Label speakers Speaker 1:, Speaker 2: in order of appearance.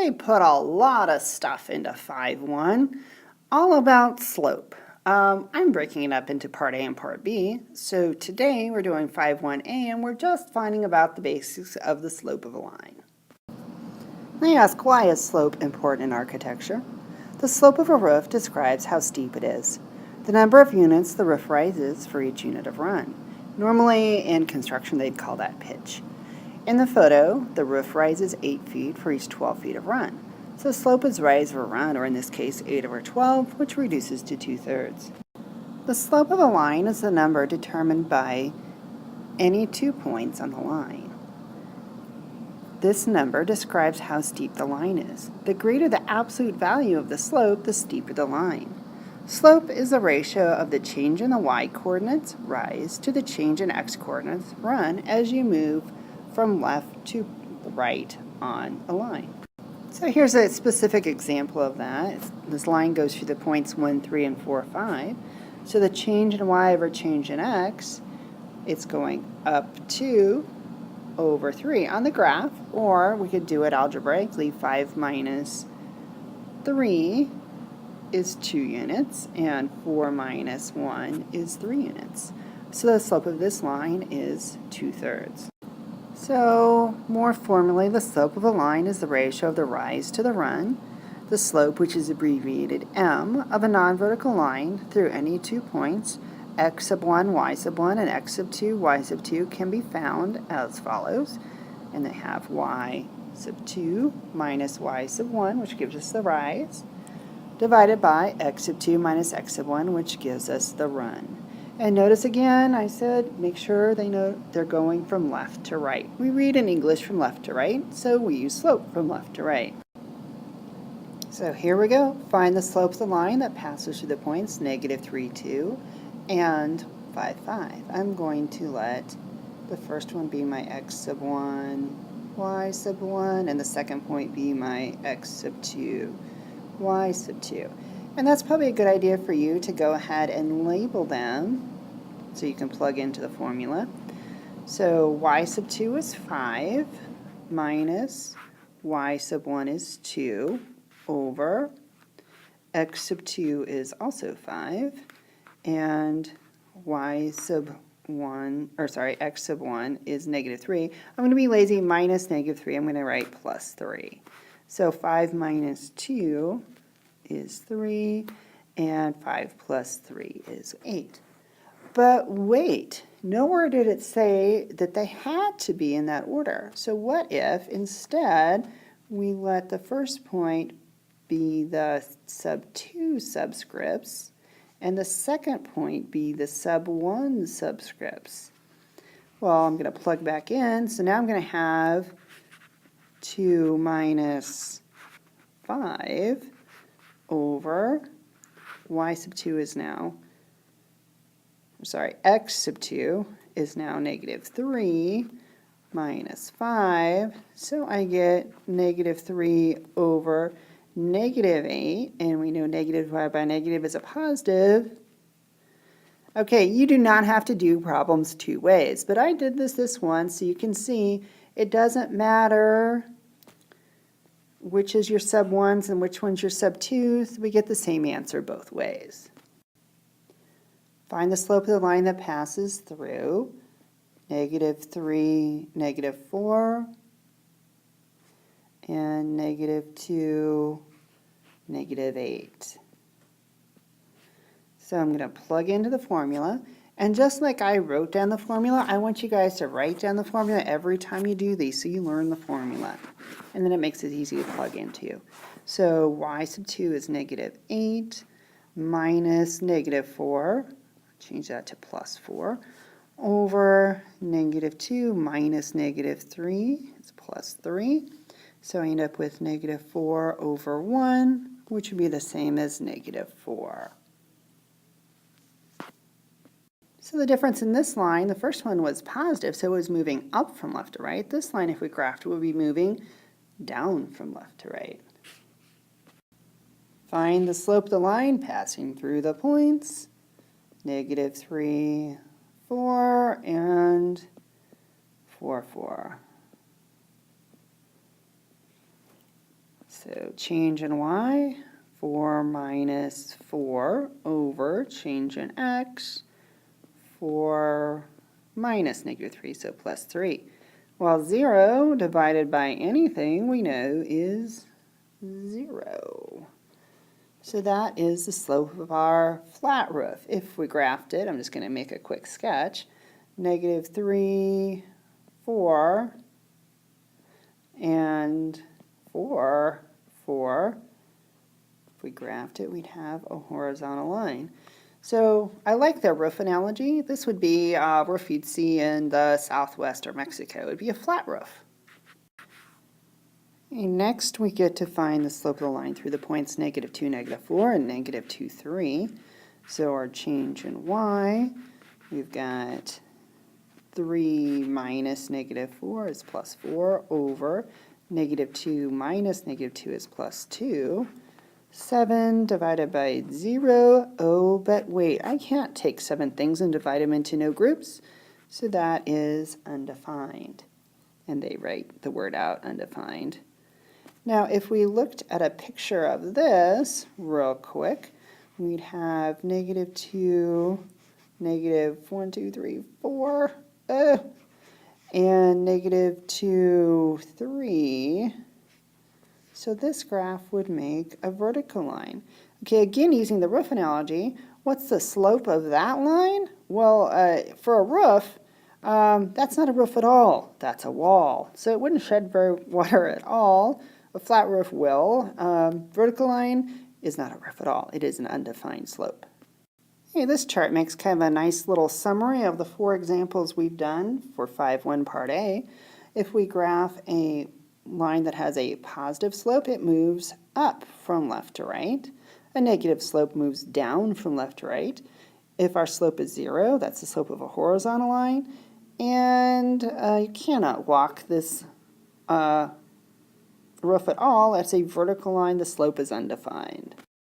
Speaker 1: they put a lot of stuff into 5.1, all about slope. I'm breaking it up into part A and part B. So today we're doing 5.1a and we're just finding about the basics of the slope of a line. They ask, why is slope important in architecture? The slope of a roof describes how steep it is, the number of units the roof rises for each unit of run. Normally in construction they'd call that pitch. In the photo, the roof rises 8 feet for each 12 feet of run. So the slope is rise over run, or in this case 8 over 12, which reduces to 2/3. The slope of a line is the number determined by any 2 points on the line. This number describes how steep the line is. The greater the absolute value of the slope, the steeper the line. Slope is the ratio of the change in the y-coordinates, rise, to the change in x-coordinates, run, as you move from left to right on a line. So here's a specific example of that. This line goes through the points 1, 3, and 4, 5. So the change in y over change in x, it's going up 2 over 3 on the graph, or we could do it algebraically. 5 minus 3 is 2 units, and 4 minus 1 is 3 units. So the slope of this line is 2/3. So, more formally, the slope of a line is the ratio of the rise to the run, the slope, which is abbreviated m, of a non-vertical line through any 2 points, x sub 1, y sub 1, and x sub 2, y sub 2 can be found as follows. And they have y sub 2 minus y sub 1, which gives us the rise, divided by x sub 2 minus x sub 1, which gives us the run. And notice again, I said make sure they know they're going from left to right. We read in English from left to right, so we use slope from left to right. So here we go. Find the slope of the line that passes through the points -3, 2 and 5, 5. I'm going to let the first one be my x sub 1, y sub 1, and the second point be my x sub 2, y sub 2. And that's probably a good idea for you to go ahead and label them so you can plug into the formula. So y sub 2 is 5 minus y sub 1 is 2 over x sub 2 is also 5 and x sub 1 is -3. I'm going to be lazy, minus -3. I'm going to write plus 3. So 5 minus 2 is 3, and 5 plus 3 is 8. But wait, nowhere did it say that they had to be in that order. So what if instead we let the first point be the sub 2 subscripts and the second point be the sub 1 subscripts? Well, I'm going to plug back in, so now I'm going to have 2 minus 5 over y sub 2 is now, x sub 2 is now -3 minus 5, so I get -3 over -8, and we know negative divided by negative is a positive. Okay, you do not have to do problems 2 ways, but I did this once so you can see it doesn't matter which is your sub 1s and which one's your sub 2s, we get the same answer both ways. Find the slope of the line that passes through -3, -4, and -2, -8. So I'm going to plug into the formula, and just like I wrote down the formula, I want you guys to write down the formula every time you do these so you learn the formula. And then it makes it easy to plug into. So y sub 2 is -8 minus -4, change that to plus 4, over -2 minus -3, it's plus 3. So I end up with -4 over 1, which would be the same as -4. So the difference in this line, the first one was positive, so it was moving up from left to right. This line, if we graphed, would be moving down from left to right. Find the slope of the line passing through the points, -3, 4, and 4, 4. So change in y, 4 minus 4 over change in x, 4 minus negative 3, so plus 3. Well, 0 divided by anything we know is 0. So that is the slope of our flat roof. If we graphed it, I'm just going to make a quick sketch. Negative 3, 4, and 4, 4. If we graphed it, we'd have a horizontal line. So I like the roof analogy. This would be a roof you'd see in the southwest or Mexico. It would be a flat roof. And next we get to find the slope of the line through the points negative 2, negative 4, and negative 2, 3. So our change in y, we've got 3 minus negative 4 is plus 4 over negative 2 minus negative 2 is plus 2. 7 divided by 0. Oh, but wait, I can't take 7 things and divide them into no groups. So that is undefined. And they write the word out, undefined. Now, if we looked at a picture of this real quick, we'd have negative 2, negative 1, 2, 3, 4, and negative 2, 3. So this graph would make a vertical line. Okay, again, using the roof analogy, what's the slope of that line? Well, for a roof, that's not a roof at all. That's a wall. So it wouldn't shed very water at all. A flat roof will. Vertical line is not a roof at all. It is an undefined slope. Okay, this chart makes kind of a nice little summary of the 4 examples we've done for 5-1 Part A. If we graph a line that has a positive slope, it moves up from left to right. A negative slope moves down from left to right. If our slope is 0, that's the slope of a horizontal line. And you cannot walk this roof at all. That's a vertical line. The slope is undefined.